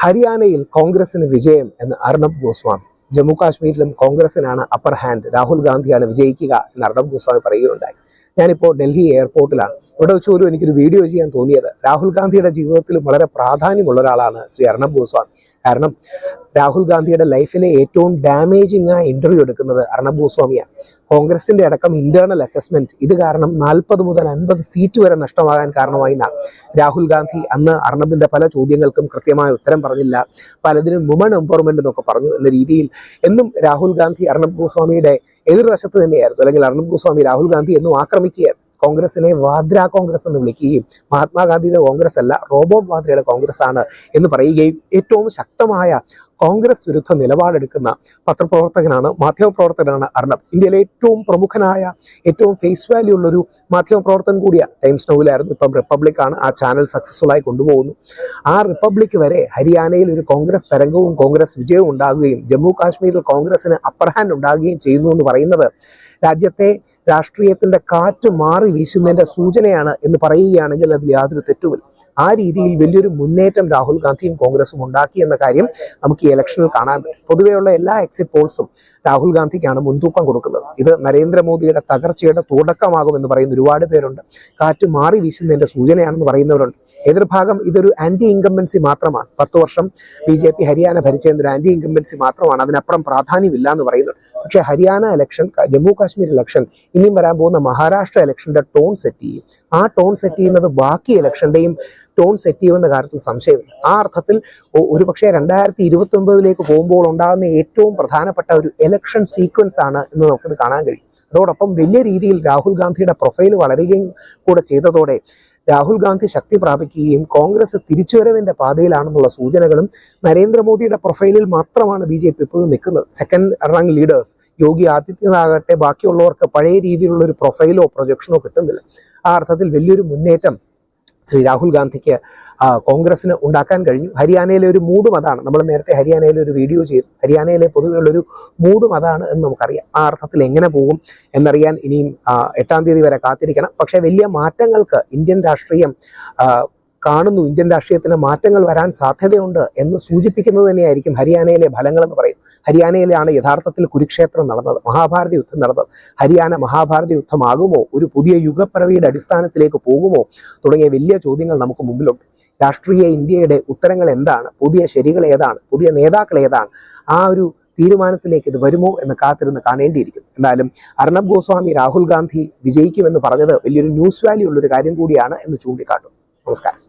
ഹരിയാനയിൽ കോൺഗ്രസിന് വിജയം എന്ന് അർണബ് ഗോസ്വാമി. ജമ്മു കാശ്മീരിലും കോൺഗ്രസിനാണ് അപ്പർ ഹാൻഡ്, രാഹുൽ ഗാന്ധിയാണ് വിജയിക്കുക എന്ന് അർണബ് ഗോസ്വാമി പറയുകയുണ്ടായി. ഞാനിപ്പോൾ ഡൽഹി എയർപോർട്ടിലാണ്. ഇവിടെ വെച്ച് പോലും എനിക്കൊരു വീഡിയോ ചെയ്യാൻ തോന്നിയത്, രാഹുൽ ഗാന്ധിയുടെ ജീവിതത്തിൽ വളരെ പ്രാധാന്യമുള്ള ഒരാളാണ് ശ്രീ അർണബ് ഗോസ്വാമി. കാരണം രാഹുൽ ഗാന്ധിയുടെ ലൈഫിലെ ഏറ്റവും ഡാമേജിങ് ആ ഇന്റർവ്യൂ എടുക്കുന്നത് അർണബ് ഗോസ്വാമിയാണ്. കോൺഗ്രസിന്റെ അടക്കം ഇന്റേണൽ അസസ്മെന്റ് ഇത് കാരണം 40 മുതൽ 50 സീറ്റ് വരെ നഷ്ടമാകാൻ കാരണമായി. രാഹുൽ ഗാന്ധി അന്ന് അർണബിന്റെ പല ചോദ്യങ്ങൾക്കും കൃത്യമായ ഉത്തരം പറഞ്ഞില്ല, പലതിനും വുമൺ എംപവർമെന്റ് എന്നൊക്കെ പറഞ്ഞു എന്ന രീതിയിൽ എന്നും രാഹുൽ ഗാന്ധി അർണബ് ഗോസ്വാമിയുടെ എതിർവശത്ത് തന്നെയായിരുന്നു. അല്ലെങ്കിൽ അർണബ് ഗോസ്വാമി രാഹുൽ ഗാന്ധി എന്നും ആക്രമിക്കുകയായിരുന്നു. കോൺഗ്രസിനെ വാദ്ര കോൺഗ്രസ് എന്ന് വിളിക്കുകയും മഹാത്മാഗാന്ധിയുടെ കോൺഗ്രസ് അല്ല, റോബോട്ട് വാദ്രയുടെ കോൺഗ്രസ് ആണ് എന്ന് പറയുകയും ഏറ്റവും ശക്തമായ കോൺഗ്രസ് വിരുദ്ധ നിലപാടെടുക്കുന്ന പത്രപ്രവർത്തകനാണ്, മാധ്യമപ്രവർത്തകനാണ് അർണബ്. ഇന്ത്യയിലെ ഏറ്റവും പ്രമുഖനായ, ഏറ്റവും ഫേസ് വാല്യൂ ഉള്ളൊരു മാധ്യമപ്രവർത്തകൻ കൂടിയാണ്. ടൈംസ് നൗവിലായിരുന്നു, ഇപ്പം റിപ്പബ്ലിക് ആണ് ആ ചാനൽ സക്സസ്ഫുൾ ആയി കൊണ്ടുപോകുന്നു. ആ റിപ്പബ്ലിക് വരെ ഹരിയാനയിൽ ഒരു കോൺഗ്രസ് തരംഗവും കോൺഗ്രസ് വിജയവും ഉണ്ടാകുകയും ജമ്മു കാശ്മീരിൽ കോൺഗ്രസിന് അപ്പർ ഹാൻഡ് ഉണ്ടാകുകയും ചെയ്യുന്നു എന്ന് പറയുന്നത് രാജ്യത്തെ രാഷ്ട്രീയത്തിന്റെ കാറ്റ് മാറി വീശുന്നതിന്റെ സൂചനയാണ് എന്ന് പറയുകയാണെങ്കിൽ അതിൽ യാതൊരു തെറ്റുമില്ല. ആ രീതിയിൽ വലിയൊരു മുന്നേറ്റം രാഹുൽ ഗാന്ധിയും കോൺഗ്രസും ഉണ്ടാക്കി എന്ന കാര്യം നമുക്ക് ഈ ഇലക്ഷനിൽ കാണാൻ പറ്റും. പൊതുവെയുള്ള എല്ലാ എക്സിറ്റ് പോൾസും രാഹുൽ ഗാന്ധിക്കാണ് മുൻതൂക്കം കൊടുക്കുന്നത്. ഇത് നരേന്ദ്രമോദിയുടെ തകർച്ചയുടെ തുടക്കമാകുമെന്ന് പറയുന്ന ഒരുപാട് പേരുണ്ട്. കാറ്റ് മാറി വീശുന്നതിന്റെ സൂചനയാണെന്ന് പറയുന്നവരുണ്ട്. എതിർഭാഗം ഇതൊരു ആന്റി ഇൻകംബൻസി മാത്രമാണ്. 10 വർഷം BJP ഹരിയാന ഭരിച്ചതിന് ഒരു ആന്റി ഇൻകംബൻസി മാത്രമാണ്, അതിനപ്പുറം പ്രാധാന്യമില്ല എന്ന് പറയുന്നത്. പക്ഷേ ഹരിയാന ഇലക്ഷൻ, ജമ്മു കാശ്മീർ ഇലക്ഷൻ, ഇനിയും വരാൻ പോകുന്ന മഹാരാഷ്ട്ര ഇലക്ഷന്റെ ടോൺ സെറ്റ് ചെയ്യും. ആ ടോൺ സെറ്റ് ചെയ്യുന്നത് ബാക്കി ഇലക്ഷന്റെയും ടോൺ സെറ്റ് ചെയ്യുമെന്ന കാര്യത്തിൽ സംശയമില്ല. ആ അർത്ഥത്തിൽ ഒരുപക്ഷെ 2029 പോകുമ്പോൾ ഉണ്ടാകുന്ന ഏറ്റവും പ്രധാനപ്പെട്ട ഒരു ഇലക്ഷൻ സീക്വൻസ് ആണ് എന്ന് നമുക്കിത് കാണാൻ കഴിയും. അതോടൊപ്പം വലിയ രീതിയിൽ രാഹുൽ ഗാന്ധിയുടെ പ്രൊഫൈൽ വളരുകയും കൂടെ ചെയ്തതോടെ രാഹുൽ ഗാന്ധി ശക്തി പ്രാപിക്കുകയും കോൺഗ്രസ് തിരിച്ചുവരവിന്റെ പാതയിലാണെന്നുള്ള സൂചനകളും, നരേന്ദ്രമോദിയുടെ പ്രൊഫൈലിൽ മാത്രമാണ് BJP ഇപ്പോഴും നിൽക്കുന്നത്. സെക്കൻഡ് റാങ്ക് ലീഡേഴ്സ് യോഗി ആദിത്യനാഥാകട്ടെ ബാക്കിയുള്ളവർക്ക് പഴയ രീതിയിലുള്ള ഒരു പ്രൊഫൈലോ പ്രൊജക്ഷനോ കിട്ടുന്നില്ല. ആ അർത്ഥത്തിൽ വലിയൊരു മുന്നേറ്റം ശ്രീ രാഹുൽ ഗാന്ധിക്ക് കോൺഗ്രസിന് ഉണ്ടാക്കാൻ കഴിഞ്ഞു. ഹരിയാനയിലെ ഒരു മൂഡും അതാണ്. നമ്മൾ നേരത്തെ ഹരിയാനയിലെ ഒരു വീഡിയോ ചെയ്തു. ഹരിയാനയിലെ പൊതുവെയുള്ളൊരു മൂഡും അതാണ് എന്ന് നമുക്കറിയാം. ആ അർത്ഥത്തിൽ എങ്ങനെ പോകും എന്നറിയാൻ ഇനിയും 8-ാം തീയതി വരെ കാത്തിരിക്കണം. പക്ഷേ വലിയ മാറ്റങ്ങൾക്ക് ഇന്ത്യൻ രാഷ്ട്രീയം കാണുന്നു, ഇന്ത്യൻ രാഷ്ട്രീയത്തിന് മാറ്റങ്ങൾ വരാൻ സാധ്യതയുണ്ട് എന്ന് സൂചിപ്പിക്കുന്നത് തന്നെയായിരിക്കും ഹരിയാനയിലെ ഫലങ്ങൾ എന്ന് പറയും. ഹരിയാനയിലാണ് യഥാർത്ഥത്തിൽ കുരുക്ഷേത്രം നടന്നത്, മഹാഭാരത യുദ്ധം നടന്നത്. ഹരിയാന മഹാഭാരത യുദ്ധമാകുമോ, ഒരു പുതിയ യുഗപ്പിറവിയുടെ അടിസ്ഥാനത്തിലേക്ക് പോകുമോ തുടങ്ങിയ വലിയ ചോദ്യങ്ങൾ നമുക്ക് മുമ്പിലുണ്ട്. രാഷ്ട്രീയ ഇന്ത്യയുടെ ഉത്തരങ്ങൾ എന്താണ്, പുതിയ ശരികൾ ഏതാണ്, പുതിയ നേതാക്കൾ ഏതാണ്, ആ ഒരു തീരുമാനത്തിലേക്ക് ഇത് വരുമോ എന്ന് കാത്തിരുന്ന് കാണേണ്ടിയിരിക്കുന്നു. എന്തായാലും അർണബ് ഗോസ്വാമി രാഹുൽ ഗാന്ധി വിജയിക്കുമെന്ന് പറഞ്ഞത് വലിയൊരു ന്യൂസ് വാല്യൂ ഉള്ളൊരു കാര്യം കൂടിയാണ് എന്ന് ചൂണ്ടിക്കാട്ടും. നമസ്കാരം.